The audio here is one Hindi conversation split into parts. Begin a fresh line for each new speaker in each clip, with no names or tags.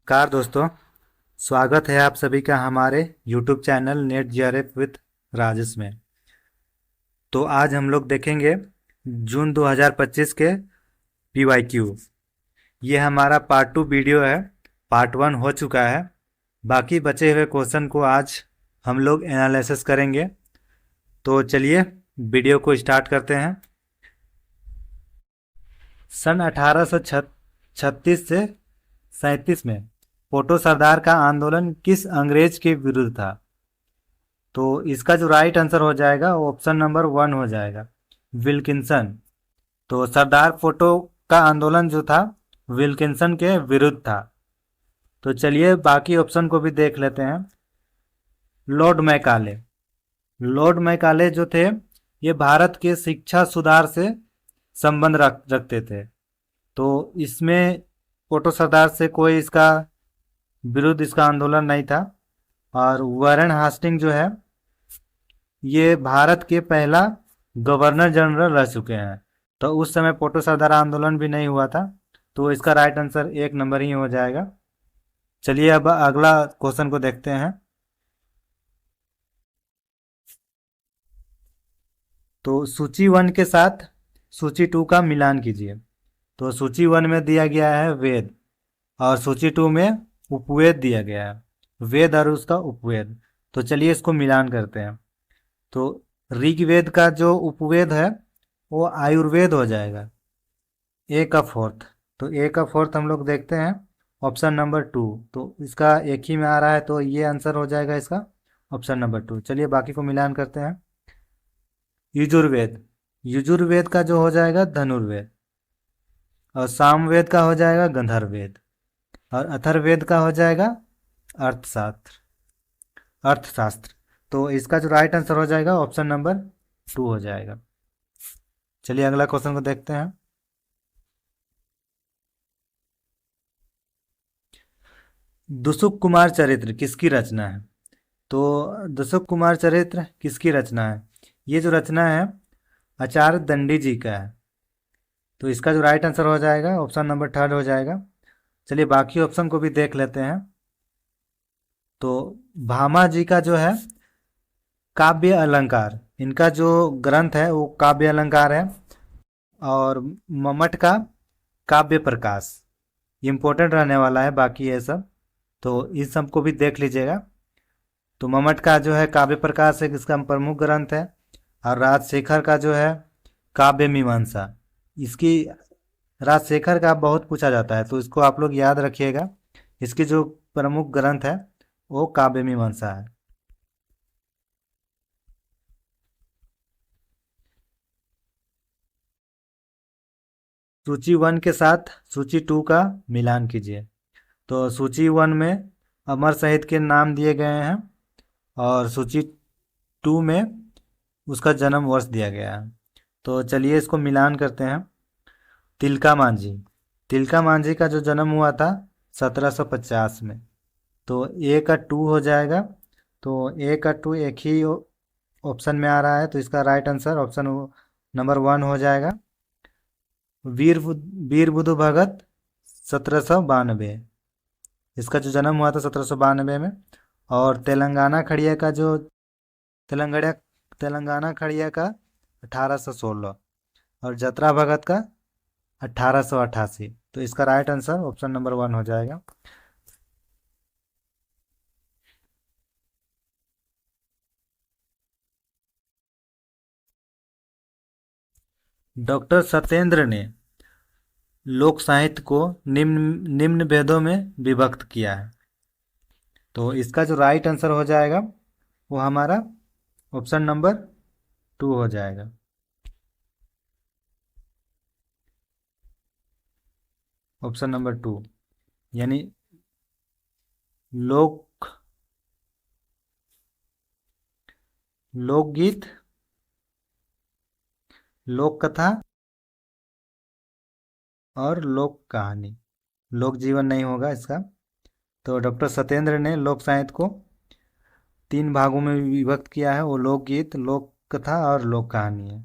नमस्कार दोस्तों। स्वागत है आप सभी का हमारे YouTube channel net GRF with Rajesh में। तो आज हम लोग देखेंगे जून 2025 के PYQ। ये हमारा पार्ट 2 वीडियो है। पार्ट 1 हो चुका है। बाकी बचे हुए क्वेश्चन को आज हम लोग एनालिसिस करेंगे। तो चलिए वीडियो को स्टार्ट करते हैं। सन 1836 से 37 में पोटो सरदार का आंदोलन किस अंग्रेज के विरुद्ध था? तो इसका जो राइट आंसर हो जाएगा वो ऑप्शन नंबर 1 हो जाएगा, विल्किंसन। तो सरदार फोटो का आंदोलन जो था विल्किंसन के विरुद्ध था। तो चलिए बाकी ऑप्शन को भी देख लेते हैं। Lord Macaulay. लॉर्ड मैकाले जो थे ये भारत के शिक्षा सुधार से संबंध रखते थे। तो इसमें पोटो सरदार से कोई इसका विरुद्ध इसका आंदोलन नहीं था। और वारेन हास्टिंग जो है ये भारत के पहला गवर्नर जनरल रह चुके हैं। तो उस समय पोटो सरदार आंदोलन भी नहीं हुआ था। तो इसका राइट आंसर 1 नंबर ही हो जाएगा। चलिए अब अगला क्वेश्चन को देखते हैं। तो सूची 1 के साथ सूची 2 का मिलान कीजिए। तो सूची 1 में दिया गया है वेद और सूची 2 में उपवेद दिया गया है। वेद और उसका उपवेद। तो चलिए इसको मिलान करते हैं। तो ऋग्वेद का जो उपवेद है वो आयुर्वेद हो जाएगा। ए का फोर्थ। तो ए का फोर्थ हम लोग देखते हैं ऑप्शन नंबर 2। तो इसका एक ही में आ रहा है तो ये आंसर हो जाएगा इसका ऑप्शन नंबर 2। चलिए बाकी को मिलान करते हैं। यजुर्वेद। यजुर्वेद का जो हो जाएगा धनुर्वेद। और सामवेद का हो जाएगा गंधर्ववेद। और अथर्ववेद का हो जाएगा अर्थशास्त्र। अर्थशास्त्र। तो इसका जो राइट आंसर हो जाएगा ऑप्शन नंबर 2 हो जाएगा। चलिए अगला क्वेश्चन को देखते हैं। दुसुक कुमार चरित्र किसकी रचना है? तो दुसुक कुमार चरित्र किसकी रचना है? ये जो रचना है आचार्य दंडी जी का है। तो इसका जो राइट आंसर हो जाएगा ऑप्शन नंबर 3 हो जाएगा। चलिए बाकी ऑप्शन को भी देख लेते हैं। तो भामा जी का जो है काव्य अलंकार, इनका जो ग्रंथ है वो काव्य अलंकार है। और मम्मट का काव्य प्रकाश इम्पोर्टेंट रहने वाला है। बाकी ये सब तो इस सब को भी देख लीजिएगा। तो मम्मट का जो है काव्य प्रकाश एक इसका प्रमुख ग्रंथ है। और राजशेखर का जो है काव्य मीमांसा। इसकी राजशेखर का बहुत पूछा जाता है तो इसको आप लोग याद रखिएगा। इसकी जो प्रमुख ग्रंथ है वो काव्य मीमांसा है। सूची 1 के साथ सूची 2 का मिलान कीजिए। तो सूची 1 में अमर शहीद के नाम दिए गए हैं और सूची 2 में उसका जन्म वर्ष दिया गया है। तो चलिए इसको मिलान करते हैं। तिलका मांझी। तिलका मांझी का जो जन्म हुआ था 1750 में। तो ए का 2 हो जाएगा। तो ए का 2 एक ही ऑप्शन में आ रहा है तो इसका राइट आंसर ऑप्शन नंबर 1 हो जाएगा। वीर बुधु भगत 1792। इसका जो जन्म हुआ था 1792 में। और तेलंगाना खड़िया का जो तेलंगाना तेलंगाना खड़िया का 1816। और जतरा भगत का 1888। तो इसका राइट आंसर ऑप्शन नंबर 1 हो जाएगा। डॉक्टर सत्येंद्र ने लोक साहित्य को निम्न निम्न भेदों में विभक्त किया है। तो इसका जो राइट आंसर हो जाएगा वो हमारा ऑप्शन नंबर 2 हो जाएगा। ऑप्शन नंबर 2 यानी लोक लोकगीत, लोक कथा और लोक कहानी। लोक जीवन नहीं होगा इसका। तो डॉक्टर सत्येंद्र ने लोक साहित्य को 3 भागों में विभक्त किया है। वो लोकगीत, लोक कथा और लोक कहानी है।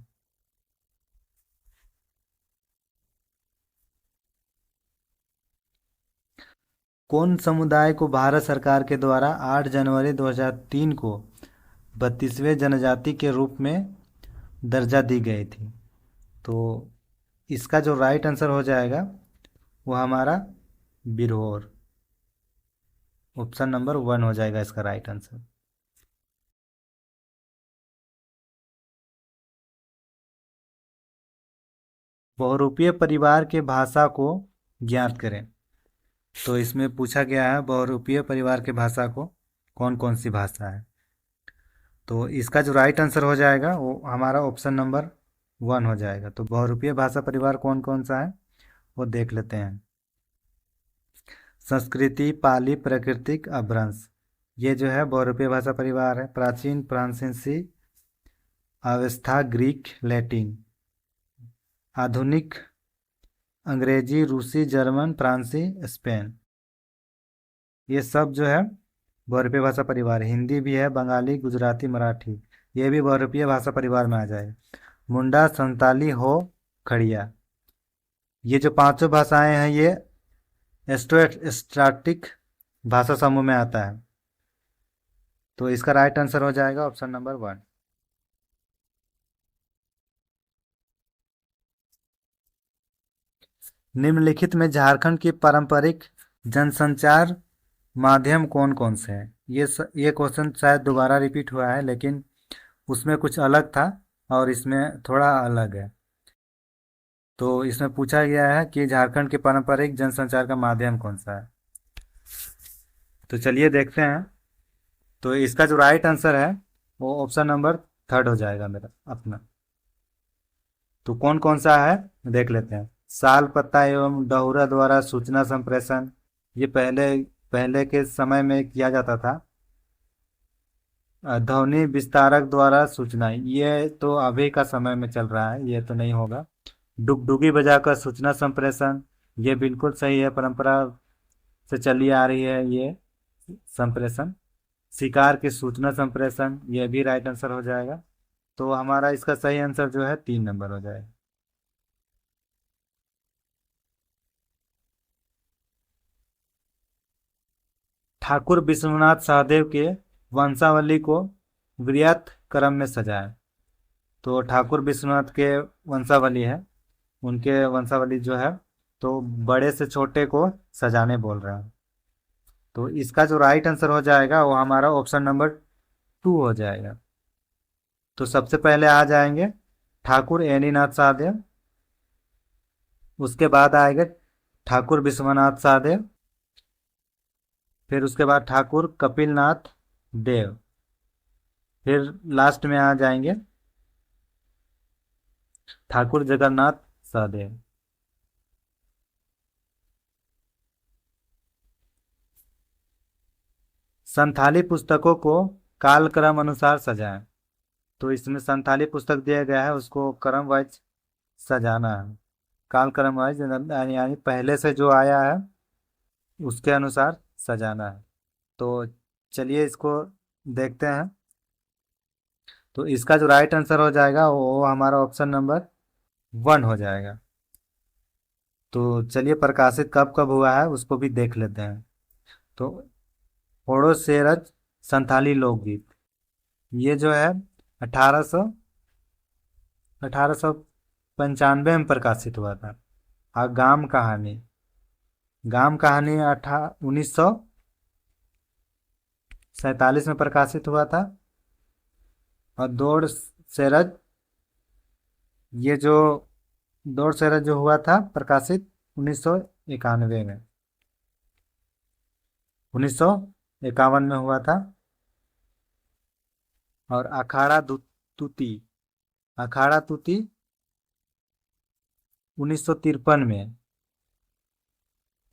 कौन समुदाय को भारत सरकार के द्वारा 8 जनवरी 2003 को 32वें जनजाति के रूप में दर्जा दी गई थी? तो इसका जो राइट आंसर हो जाएगा वो हमारा बिरहोर, ऑप्शन नंबर 1 हो जाएगा इसका राइट आंसर। बहुरूपीय परिवार के भाषा को ज्ञात करें। तो इसमें पूछा गया है बहुरूपीय परिवार के भाषा को कौन कौन सी भाषा है। तो इसका जो राइट आंसर हो जाएगा वो हमारा ऑप्शन नंबर 1 हो जाएगा। तो बहुरूपीय भाषा परिवार कौन कौन सा है वो देख लेते हैं। संस्कृति, पाली, प्राकृतिक, अपभ्रंश, ये जो है बहुरूपीय भाषा परिवार है। प्राचीन फ्रांसीसी, अवस्था ग्रीक, लैटिन, आधुनिक अंग्रेजी, रूसी, जर्मन, फ्रांसी, स्पेन, ये सब जो है बहुरूपीय भाषा परिवार है। हिंदी भी है, बंगाली, गुजराती, मराठी, ये भी बहुरूपीय भाषा परिवार में आ जाएगा। मुंडा, संताली, हो, खड़िया, ये जो पांचों भाषाएं हैं ये स्ट्राटिक भाषा समूह में आता है। तो इसका राइट आंसर हो जाएगा ऑप्शन नंबर 1। निम्नलिखित में झारखंड की पारंपरिक जनसंचार माध्यम कौन कौन से हैं? ये क्वेश्चन शायद दोबारा रिपीट हुआ है, लेकिन उसमें कुछ अलग था और इसमें थोड़ा अलग है। तो इसमें पूछा गया है कि झारखंड के पारंपरिक जनसंचार का माध्यम कौन सा है। तो चलिए देखते हैं। तो इसका जो राइट आंसर है वो ऑप्शन नंबर 3 हो जाएगा मेरा अपना। तो कौन कौन सा है देख लेते हैं। साल, पत्ता एवं डहुरा द्वारा सूचना संप्रेषण, ये पहले पहले के समय में किया जाता था। ध्वनि विस्तारक द्वारा सूचना, ये तो अभी का समय में चल रहा है, ये तो नहीं होगा। डुगडुगी बजाकर सूचना संप्रेषण, ये बिल्कुल सही है, परंपरा से चली आ रही है ये संप्रेषण। शिकार की सूचना संप्रेषण, ये भी राइट आंसर हो जाएगा। तो हमारा इसका सही आंसर जो है 3 नंबर हो जाएगा। ठाकुर विश्वनाथ सहदेव के वंशावली को वृहत क्रम में सजाएं। तो ठाकुर विश्वनाथ के वंशावली है, उनके वंशावली जो है तो बड़े से छोटे को सजाने बोल रहे हैं। तो इसका जो राइट आंसर हो जाएगा वो हमारा ऑप्शन नंबर 2 हो जाएगा। तो सबसे पहले आ जाएंगे ठाकुर एनीनाथ सहदेव, उसके बाद आएगा ठाकुर विश्वनाथ सहदेव, फिर उसके बाद ठाकुर कपिलनाथ देव, फिर लास्ट में आ जाएंगे ठाकुर जगन्नाथ सहदेव। संथाली पुस्तकों को कालक्रम अनुसार सजाएं। तो इसमें संथाली पुस्तक दिया गया है उसको क्रम वाइज सजाना है, कालक्रम वाइज, यानी पहले से जो आया है उसके अनुसार सजाना है। तो चलिए इसको देखते हैं। तो इसका जो राइट आंसर हो जाएगा वो हमारा ऑप्शन नंबर 1 हो जाएगा। तो चलिए प्रकाशित कब कब हुआ है उसको भी देख लेते हैं। तो होड़ो सेरज संथाली लोकगीत, ये जो है 1895 में प्रकाशित हुआ था। और गाम कहानी 1947 में प्रकाशित हुआ था। और ये जो दौड़ सेरज जो हुआ था प्रकाशित 1951 में, 1951 में हुआ था। और तूती अखाड़ा तूती 1953 में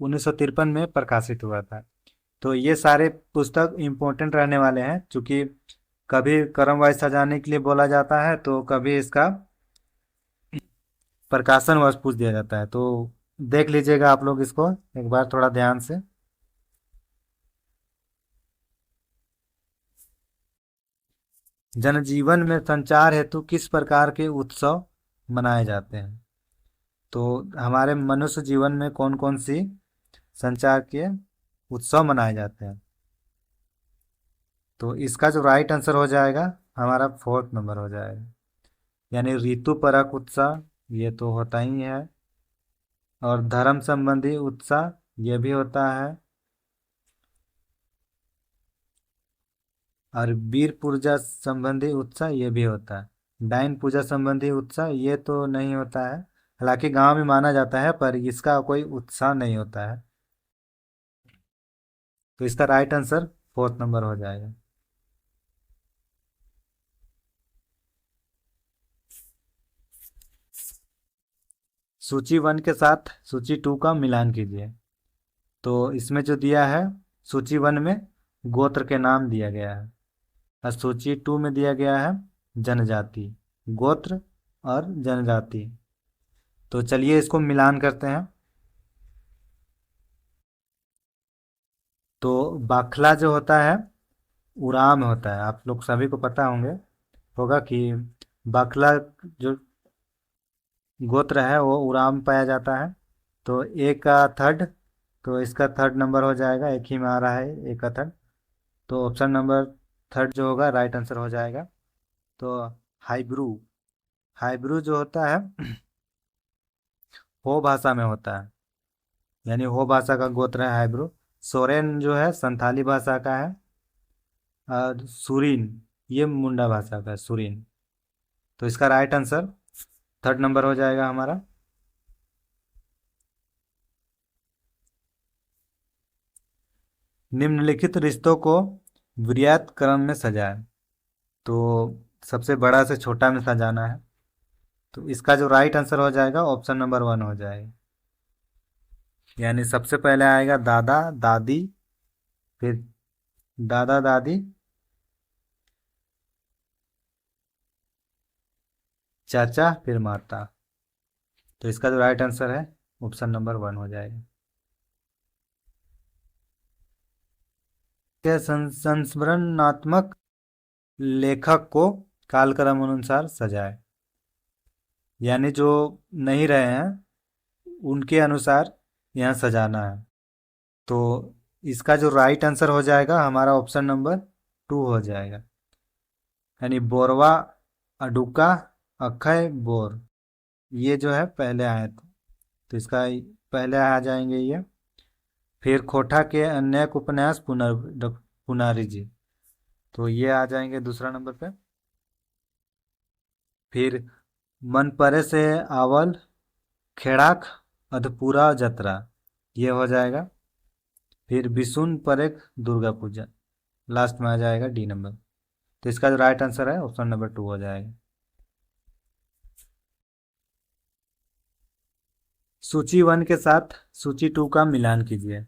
1953 में प्रकाशित हुआ था। तो ये सारे पुस्तक इम्पोर्टेंट रहने वाले हैं, क्योंकि कभी क्रम वाइज सजाने के लिए बोला जाता है तो कभी इसका प्रकाशन वर्ष पूछ दिया जाता है। तो देख लीजिएगा आप लोग इसको एक बार थोड़ा ध्यान से। जनजीवन में संचार हेतु किस प्रकार के उत्सव मनाए जाते हैं? तो हमारे मनुष्य जीवन में कौन कौन सी संचार के उत्सव मनाए जाते हैं। तो इसका जो राइट आंसर हो जाएगा हमारा फोर्थ नंबर हो जाएगा, यानी ऋतु परक उत्साह ये तो होता ही है, और धर्म संबंधी उत्साह ये भी होता है, और वीर पूजा संबंधी उत्साह ये भी होता है। डाइन पूजा संबंधी उत्साह ये तो नहीं होता है, हालांकि गांव में माना जाता है पर इसका कोई उत्साह नहीं होता है। तो इसका राइट आंसर फोर्थ नंबर हो जाएगा। सूची वन के साथ सूची टू का मिलान कीजिए। तो इसमें जो दिया है, सूची वन में गोत्र के नाम दिया गया है, और सूची टू में दिया गया है जनजाति, गोत्र और जनजाति। तो चलिए इसको मिलान करते हैं। तो बाखला जो होता है उराम होता है, आप लोग सभी को पता होगा कि बाखला जो गोत्र है वो उराम पाया जाता है। तो ए का थर्ड, तो इसका थर्ड नंबर हो जाएगा, एक ही में आ रहा है ए का थर्ड। तो ऑप्शन नंबर थर्ड जो होगा राइट आंसर हो जाएगा। तो हाइब्रू, हाइब्रू जो होता है हो भाषा में होता है, यानी हो भाषा का गोत्र है हाइब्रू। सोरेन जो है संथाली भाषा का है, और सुरीन ये मुंडा भाषा का है, सुरीन। तो इसका राइट आंसर थर्ड नंबर हो जाएगा हमारा। निम्नलिखित रिश्तों को वृहत क्रम में सजाएं। तो सबसे बड़ा से छोटा में सजाना है। तो इसका जो राइट आंसर हो जाएगा ऑप्शन नंबर वन हो जाएगा, यानी सबसे पहले आएगा दादा दादी, फिर दादा दादी, चाचा, फिर माता। तो इसका जो राइट आंसर है ऑप्शन नंबर वन हो जाएगा। के संस्मरणात्मक लेखक को कालक्रम अनुसार सजाए, यानी जो नहीं रहे हैं उनके अनुसार यहाँ सजाना है। तो इसका जो राइट आंसर हो जाएगा हमारा ऑप्शन नंबर टू हो जाएगा, यानी बोरवा, अडुका, अक्षय, बोर, ये जो है पहले आए थे। तो इसका पहले आ जाएंगे ये। फिर खोटा के अन्य उपन्यास पुनारी जी, तो ये आ जाएंगे दूसरा नंबर पे। फिर मन परे से आवल खेड़ाक अधपूरा जतरा, ये हो जाएगा। फिर बिसुन परेख दुर्गा पूजा, लास्ट में आ जाएगा डी नंबर। तो इसका जो राइट आंसर है ऑप्शन नंबर टू हो जाएगा। सूची वन के साथ सूची टू का मिलान कीजिए।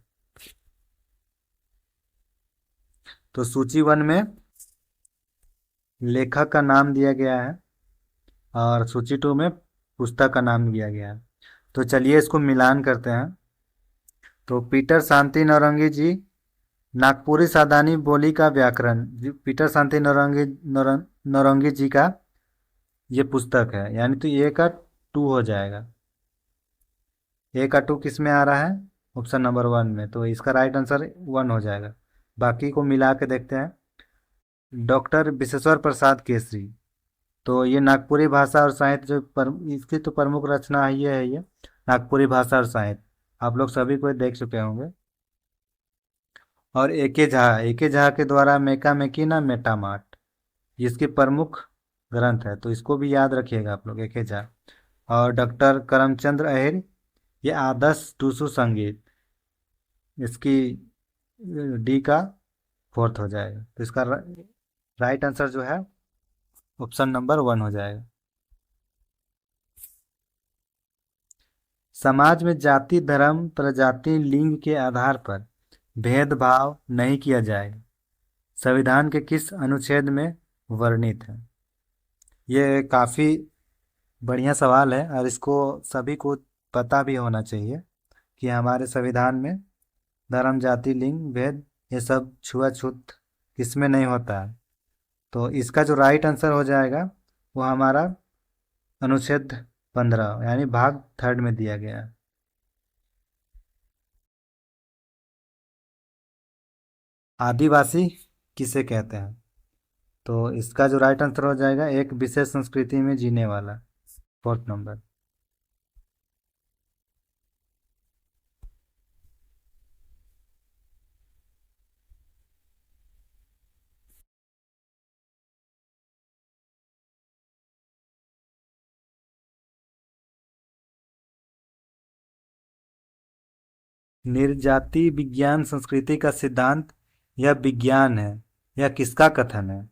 तो सूची वन में लेखक का नाम दिया गया है, और सूची टू में पुस्तक का नाम दिया गया है। तो चलिए इसको मिलान करते हैं। तो पीटर शांति नौरंगी जी नागपुरी सादानी बोली का व्याकरण, पीटर शांति नौरंगी जी का ये पुस्तक है, यानी तो ए का टू हो जाएगा। ए का टू किस में आ रहा है, ऑप्शन नंबर वन में, तो इसका राइट आंसर वन हो जाएगा। बाकी को मिला के देखते हैं। डॉक्टर विश्वेश्वर प्रसाद केसरी, तो ये नागपुरी भाषा और साहित्य जो इसकी तो प्रमुख रचना है ये नागपुरी भाषा और साहित्य, आप लोग सभी को देख चुके होंगे। और एके झा के द्वारा मेका मेकी ना मेटा माट, इसकी प्रमुख ग्रंथ है, तो इसको भी याद रखिएगा आप लोग, एके झा। और डॉक्टर करमचंद्र अहिर, ये आदर्श टूसू संगीत, इसकी डी का फोर्थ हो जाएगा। तो इसका राइट आंसर जो है ऑप्शन नंबर वन हो जाएगा। समाज में जाति धर्म प्रजाति लिंग के आधार पर भेदभाव नहीं किया जाएगा, संविधान के किस अनुच्छेद में वर्णित है। ये काफ़ी बढ़िया सवाल है, और इसको सभी को पता भी होना चाहिए कि हमारे संविधान में धर्म जाति लिंग भेद ये सब छुआछूत किसमें नहीं होता है। तो इसका जो राइट आंसर हो जाएगा वो हमारा अनुच्छेद 15 यानी भाग थर्ड में दिया गया है। आदिवासी किसे कहते हैं? तो इसका जो राइट आंसर हो जाएगा, एक विशेष संस्कृति में जीने वाला। Fourth number. निर्जाति विज्ञान संस्कृति का सिद्धांत, यह विज्ञान है, यह किसका कथन है?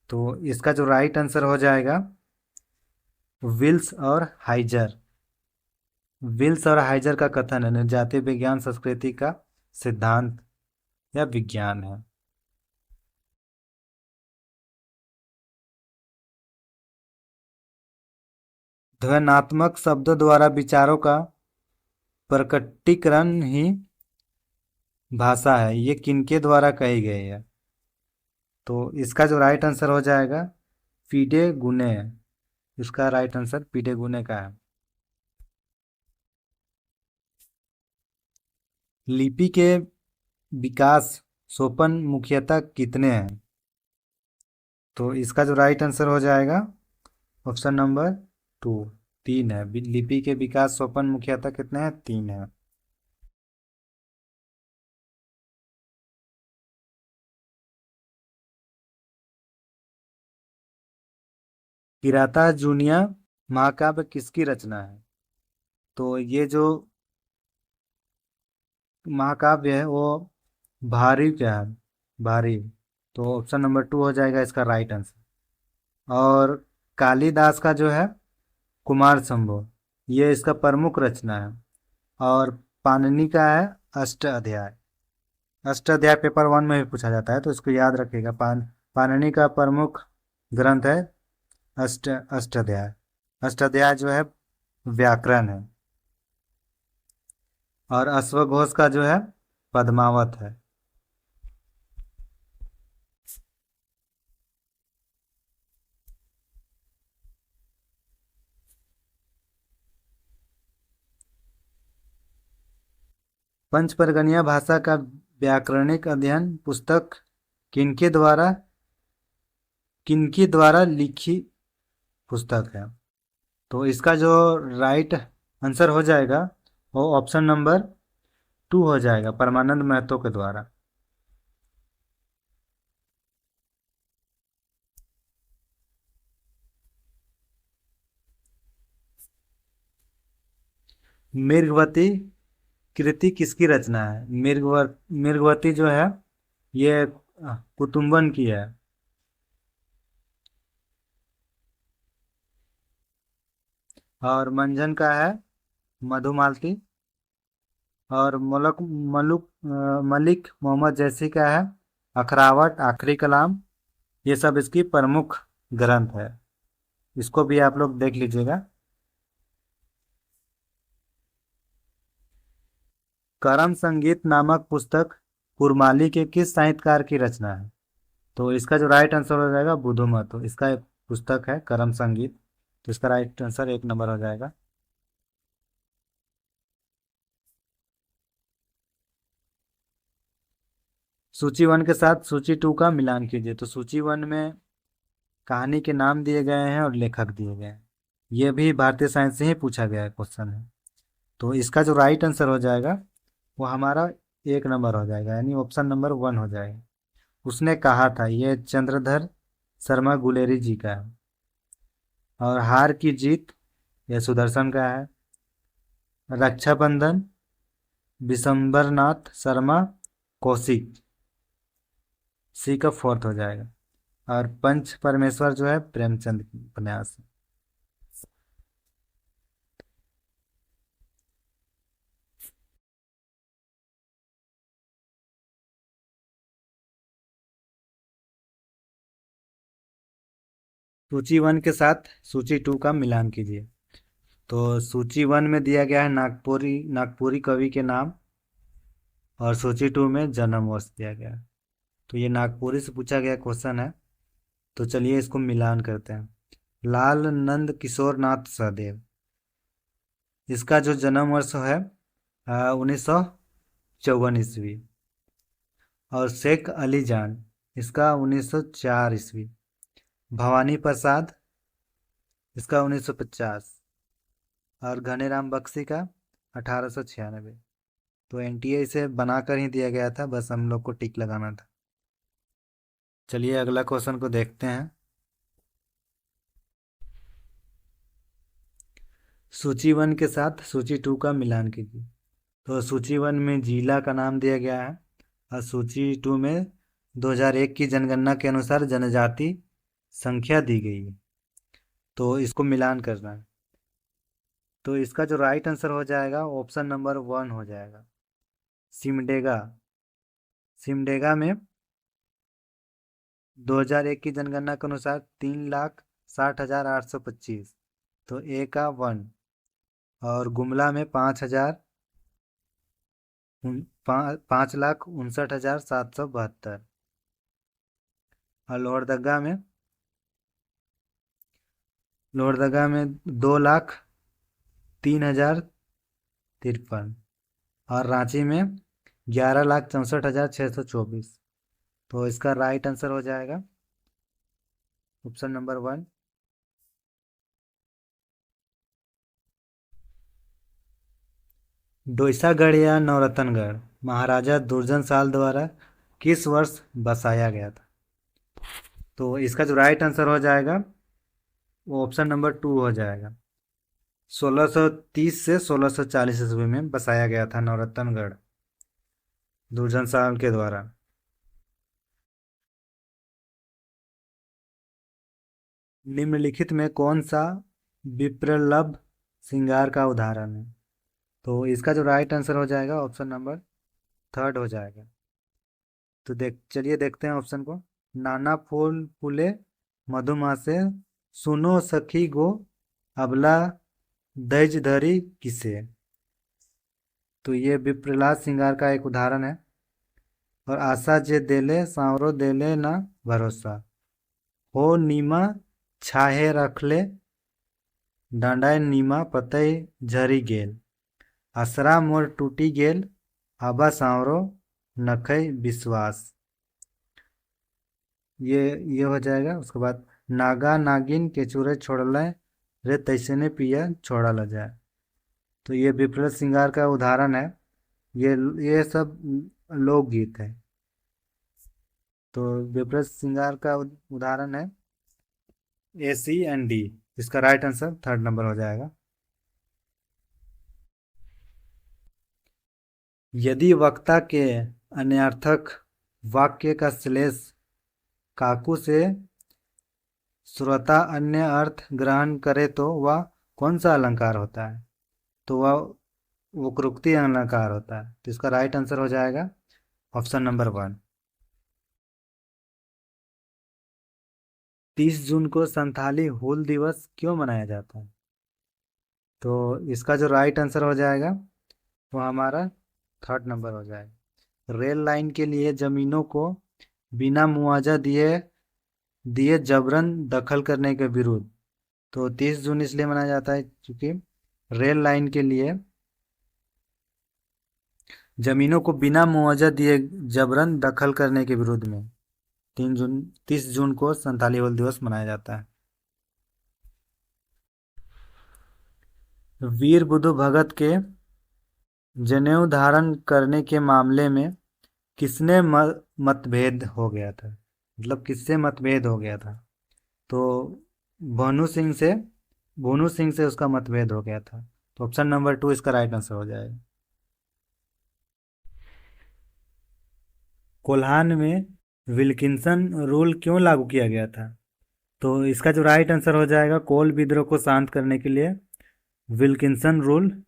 तो इसका जो राइट आंसर हो जाएगा, विल्स और हाइजर। विल्स और हाइजर का कथन है, निर्जाति विज्ञान संस्कृति का सिद्धांत या विज्ञान है। ध्वन्यात्मक शब्दों द्वारा विचारों का प्रकटीकरण ही भाषा है, ये किनके द्वारा कही गई है? तो इसका जो राइट आंसर हो जाएगा, पीडे गुने है। इसका राइट आंसर पीडे गुने का है। लिपि के विकास सोपान मुख्यतः कितने हैं? तो इसका जो राइट आंसर हो जाएगा, ऑप्शन नंबर 2, 3 है। लिपि के विकास सोपान मुख्यतः कितने हैं? 3 है। किराता जूनिया महाकाव्य किसकी रचना है? तो ये जो महाकाव्य है वो भारी क्या है? भारी। तो ऑप्शन नंबर 2 हो जाएगा इसका राइट आंसर। और कालिदास का जो है कुमार संभव, ये इसका प्रमुख रचना है। और पाणिनि का है अष्ट अध्याय। अष्ट अध्याय पेपर 1 में भी पूछा जाता है, तो इसको याद रखिएगा। पाणिनि का प्रमुख ग्रंथ है अष्टाध्याय। अष्टाध्याय जो है व्याकरण है। और अश्वघोष का जो है पद्मावत है। पंचपरगनिया भाषा का व्याकरणिक अध्ययन पुस्तक किनके द्वारा किनकी द्वारा लिखी पुस्तक है? तो इसका जो राइट आंसर हो जाएगा वो ऑप्शन नंबर 2 हो जाएगा, परमानंद महतो के द्वारा। मृगवती कृति किसकी रचना है? मृगवती जो है ये कुतुम्बन की है। और मंजन का है मधुमालती। और मलिक मोहम्मद जैसी का है अखरावट आखिरी कलाम। ये सब इसकी प्रमुख ग्रंथ है, इसको भी आप लोग देख लीजिएगा। करम संगीत नामक पुस्तक कुरमाली के किस साहित्यकार की रचना है? तो इसका जो राइट आंसर हो जाएगा बुधु महतो। इसका एक पुस्तक है करम संगीत, तो इसका राइट आंसर 1 नंबर हो जाएगा। सूची 1 के साथ सूची 2 का मिलान कीजिए। तो सूची 1 में कहानी के नाम दिए गए हैं और लेखक दिए गए हैं। ये भी भारतीय साइंस से ही पूछा गया क्वेश्चन है। तो इसका जो राइट आंसर हो जाएगा वो हमारा 1 नंबर हो जाएगा, यानी ऑप्शन नंबर 1 हो जाएगा। उसने कहा था, ये चंद्रधर शर्मा गुलेरी जी का है। और हार की जीत, यह सुदर्शन का है। रक्षाबंधन विशंबरनाथ शर्मा कौशिक, सी का 4th हो जाएगा। और पंच परमेश्वर जो है प्रेमचंद की उपन्यास है। सूची 1 के साथ सूची 2 का मिलान कीजिए। तो सूची 1 में दिया गया है नागपुरी नागपुरी कवि के नाम, और सूची 2 में जन्म वर्ष दिया गया है। तो ये नागपुरी से पूछा गया क्वेश्चन है। तो चलिए इसको मिलान करते हैं। लाल नंद किशोर नाथ सहदेव, इसका जो जन्म वर्ष है 1954 ईस्वी। और शेख अली जान, इसका 1904 ईस्वी। भवानी प्रसाद, इसका 1950। और घनेराम बख्शी का 1896। तो एनटीए इसे बनाकर ही दिया गया था, बस हम लोग को टिक लगाना था। चलिए अगला क्वेश्चन को देखते हैं। सूची 1 के साथ सूची 2 का मिलान कीजिए। तो सूची 1 में जिला का नाम दिया गया है, और सूची 2 में 2001 की जनगणना के अनुसार जनजाति संख्या दी गई है। तो इसको मिलान करना है। तो इसका जो राइट आंसर हो जाएगा ऑप्शन नंबर 1 हो जाएगा, सिमडेगा। सिमडेगा में 2001 की जनगणना के अनुसार 3,60,825। तो ए का 1। और गुमला में 5,59,772। और लोहरदगा में 2,03,053। और रांची में 11,64,624। तो इसका राइट आंसर हो जाएगा ऑप्शन नंबर 1। डोईसागढ़ या नौरतनगढ़ महाराजा दुर्जन साल द्वारा किस वर्ष बसाया गया था? तो इसका जो राइट आंसर हो जाएगा वो ऑप्शन नंबर 2 हो जाएगा। 1630 से 1640 ईस्वी में बसाया गया था नौरतनगढ़ दुर्जन साल के द्वारा। निम्नलिखित में कौन सा विप्रलभ श्रृंगार का उदाहरण है? तो इसका जो राइट आंसर हो जाएगा ऑप्शन नंबर 3 हो जाएगा। तो चलिए देखते हैं ऑप्शन को। नाना फूल फूले मधुमासे, सुनो सखी गो, अबला दैज धरी किसे। तो ये विप्रलाद श्रृंगार का एक उदाहरण है। और आशा जे देले सांवरो देले ना भरोसा, हो नीमा छाहे रखले, डांडाय नीमा पतई झरी गेल, असरा मोर टूटी गेल, आबा सांवरो नखई विश्वास। ये हो जाएगा। उसके बाद नागा नागिन के चूरे छोड़ल रे तैसने पिया छोड़ा ल जाए। तो ये विप्रल श्रृंगार का उदाहरण है। ये सब लोकगीत है। तो विप्रल श्रृंगार का उदाहरण है A, C, and D। इसका राइट आंसर 3 नंबर हो जाएगा। यदि वक्ता के अन्यार्थक वाक्य का श्लेष काकू से श्रोता अन्य अर्थ ग्रहण करे तो वह कौन सा अलंकार होता है? तो वह वक्रोक्ति अलंकार होता है। तो इसका राइट आंसर हो जाएगा ऑप्शन नंबर 1। 30 जून को संथाली हूल दिवस क्यों मनाया जाता है? तो इसका जो राइट आंसर हो जाएगा वो हमारा 3 नंबर हो जाएगा। रेल लाइन के लिए जमीनों को बिना मुआवजा दिए दिए जबरन दखल करने के विरुद्ध। तो 30 जून इसलिए मनाया जाता है क्योंकि रेल लाइन के लिए जमीनों को बिना मुआवजा दिए जबरन दखल करने के विरोध में 30 जून को संथाली हूल दिवस मनाया जाता है। वीर बुद्धू भगत के जनेऊ धारण करने के मामले में किसने मतभेद हो गया था? मतलब किससे मतभेद हो गया था? तो भानु सिंह से उसका मतभेद हो गया था। तो ऑप्शन नंबर 2 इसका राइट आंसर हो जाएगा। कोल्हान में विल्किंसन रूल क्यों लागू किया गया था? तो इसका जो राइट आंसर हो जाएगा कोल विद्रोह को शांत करने के लिए विल्किंसन रूल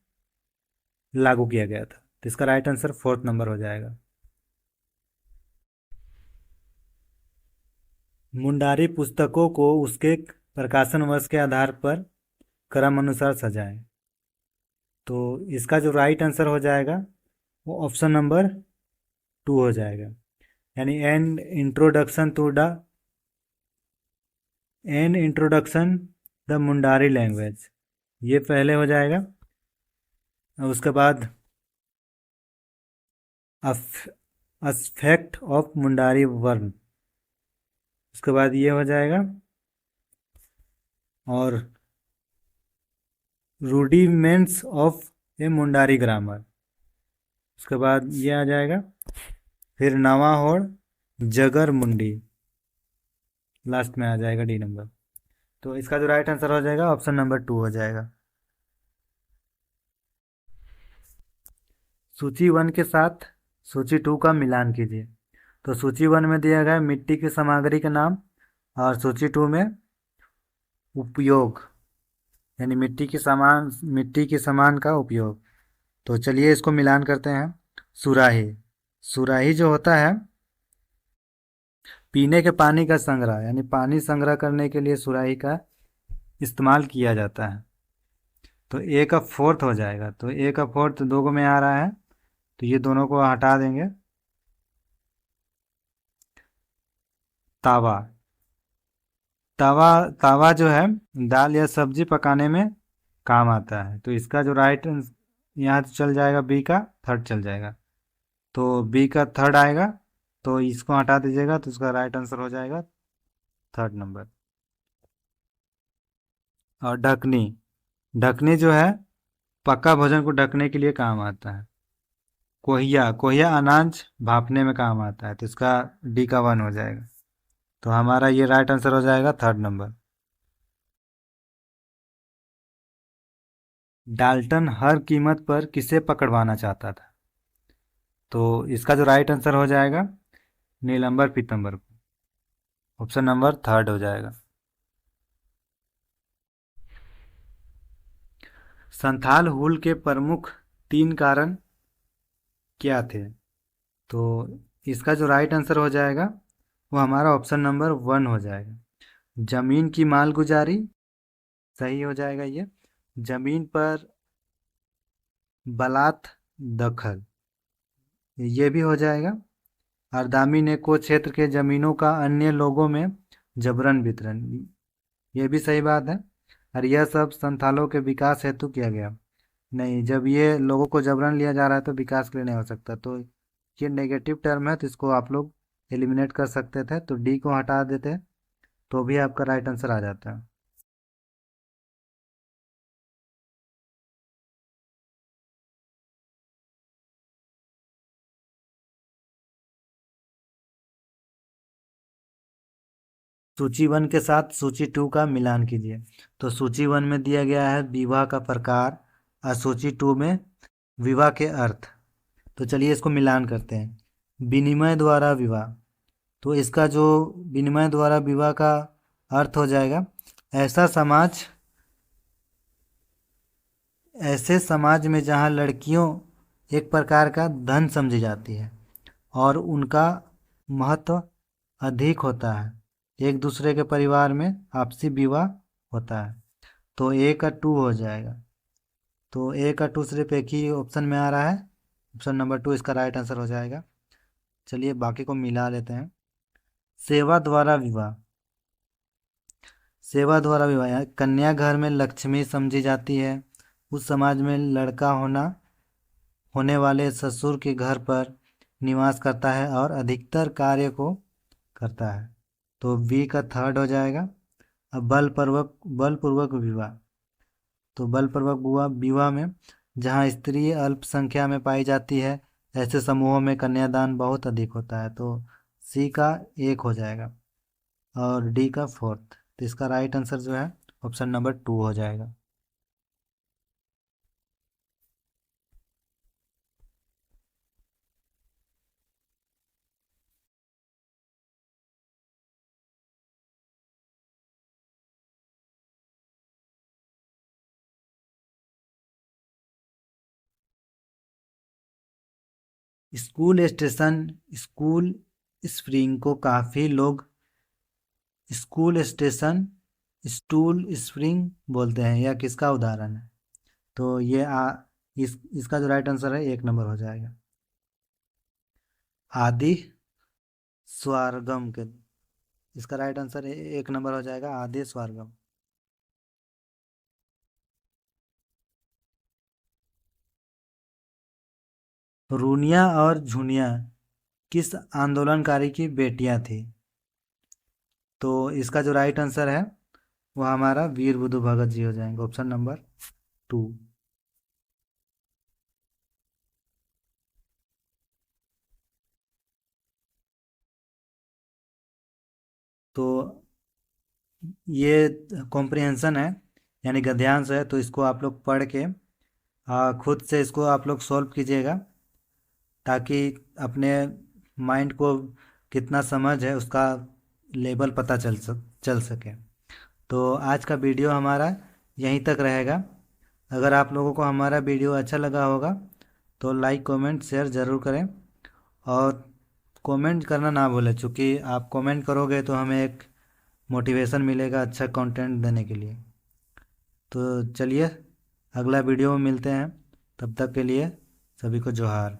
लागू किया गया था। तो इसका राइट आंसर 4 नंबर हो जाएगा। मुंडारी पुस्तकों को उसके प्रकाशन वर्ष के आधार पर क्रम अनुसार सजाएं। तो इसका जो राइट आंसर हो जाएगा वो ऑप्शन नंबर 2 हो जाएगा, यानी an introduction the Mundari language, ये पहले हो जाएगा। और उसके बाद एस्पेक्ट ऑफ मुंडारी वर्ण, उसके बाद ये हो जाएगा, और rudiments of A Mundari grammar, उसके बाद ये आ जाएगा, फिर नवा होड़, जगर मुंडी, लास्ट में आ जाएगा डी नंबर। तो इसका जो राइट आंसर हो जाएगा ऑप्शन नंबर 2 हो जाएगा। सूची 1 के साथ सूची 2 का मिलान कीजिए। तो सूची 1 में दिया गया है मिट्टी की सामग्री के नाम, और सूची 2 में उपयोग, यानी मिट्टी के सामान का उपयोग। तो चलिए इसको मिलान करते हैं। सुराही, सुराही जो होता है पीने के पानी का संग्रह, यानी पानी संग्रह करने के लिए सुराही का इस्तेमाल किया जाता है। तो ए का फोर्थ हो जाएगा। तो ए का फोर्थ दो को में आ रहा है, तो ये दोनों को हटा देंगे। तावा, तावा, तावा जो है दाल या सब्जी पकाने में काम आता है। तो इसका जो राइट यहाँ चल जाएगा, बी का थर्ड चल जाएगा। तो बी का थर्ड आएगा, तो इसको हटा दीजिएगा, तो इसका राइट आंसर हो जाएगा थर्ड नंबर। और ढकनी, ढकनी जो है पक्का भोजन को ढकने के लिए काम आता है। कोहिया, कोहिया अनाज भापने में काम आता है। तो इसका डी का 1 हो जाएगा। तो हमारा ये राइट आंसर हो जाएगा थर्ड नंबर। डाल्टन हर कीमत पर किसे पकड़वाना चाहता था? तो इसका जो राइट आंसर हो जाएगा नीलंबर पीतंबर को, ऑप्शन नंबर थर्ड हो जाएगा। संथाल हुल के प्रमुख 3 कारण क्या थे? तो इसका जो राइट आंसर हो जाएगा वो हमारा ऑप्शन नंबर 1 हो जाएगा। जमीन की मालगुजारी, सही हो जाएगा ये। जमीन पर बलात् दखल, ये भी हो जाएगा। अरदामी ने को क्षेत्र के जमीनों का अन्य लोगों में जबरन वितरण, ये भी सही बात है। और यह सब संथालों के विकास हेतु किया गया। नहीं, जब ये लोगों को जबरन लिया जा रहा है तो विकास के लिए नहीं हो सकता। तो ये नेगेटिव टर्म है, तो इसको आप लोग एलिमिनेट कर सकते थे। तो डी को हटा देते तो भी आपका राइट आंसर आ जाता है। सूची 1 के साथ सूची 2 का मिलान कीजिए। तो सूची 1 में दिया गया है विवाह का प्रकार, और सूची 2 में विवाह के अर्थ। तो चलिए इसको मिलान करते हैं। विनिमय द्वारा विवाह, तो इसका जो विनिमय द्वारा विवाह का अर्थ हो जाएगा, ऐसा समाज, ऐसे समाज में जहाँ लड़कियों एक प्रकार का धन समझी जाती है और उनका महत्व अधिक होता है, एक दूसरे के परिवार में आपसी विवाह होता है। तो ए का 2 हो जाएगा। तो ए का 2 सिर्फ एक ही ऑप्शन में आ रहा है, ऑप्शन नंबर 2 इसका राइट आंसर हो जाएगा। चलिए बाकी को मिला लेते हैं। सेवा द्वारा विवाह, सेवा द्वारा विवाह, कन्या घर में लक्ष्मी समझी जाती है। उस समाज में लड़का होने वाले ससुर के घर पर निवास करता है और अधिकतर कार्य को करता है। तो बी का थर्ड हो जाएगा। अब बलपूर्वक विवाह, तो बलपूर्वक विवाह में जहाँ स्त्री अल्पसंख्या में पाई जाती है, ऐसे समूहों में कन्यादान बहुत अधिक होता है। तो सी का 1 हो जाएगा और डी का 4th। तो इसका राइट आंसर जो है ऑप्शन नंबर 2 हो जाएगा। स्कूल स्प्रिंग को काफ़ी लोग स्कूल स्टेशन स्टूल स्प्रिंग बोलते हैं, यह किसका उदाहरण है? तो ये इसका जो राइट आंसर है 1 नंबर हो जाएगा। आदि स्वारगम के, इसका राइट आंसर 1 नंबर हो जाएगा, आदि स्वारगम। रूनिया और झुनिया किस आंदोलनकारी की बेटियां थी? तो इसका जो राइट आंसर है वो हमारा वीर बुद्धू भगत जी हो जाएंगे, ऑप्शन नंबर 2। तो ये कॉम्प्रिहेंशन है, यानी गद्यांश है, तो इसको आप लोग पढ़ के खुद से इसको आप लोग सॉल्व कीजिएगा, ताकि अपने माइंड को कितना समझ है उसका लेवल पता चल सके। तो आज का वीडियो हमारा यहीं तक रहेगा। अगर आप लोगों को हमारा वीडियो अच्छा लगा होगा तो लाइक कमेंट शेयर ज़रूर करें, और कमेंट करना ना भूलें, क्योंकि आप कमेंट करोगे तो हमें एक मोटिवेशन मिलेगा अच्छा कंटेंट देने के लिए। तो चलिए, अगला वीडियो में मिलते हैं, तब तक के लिए सभी को जोहार।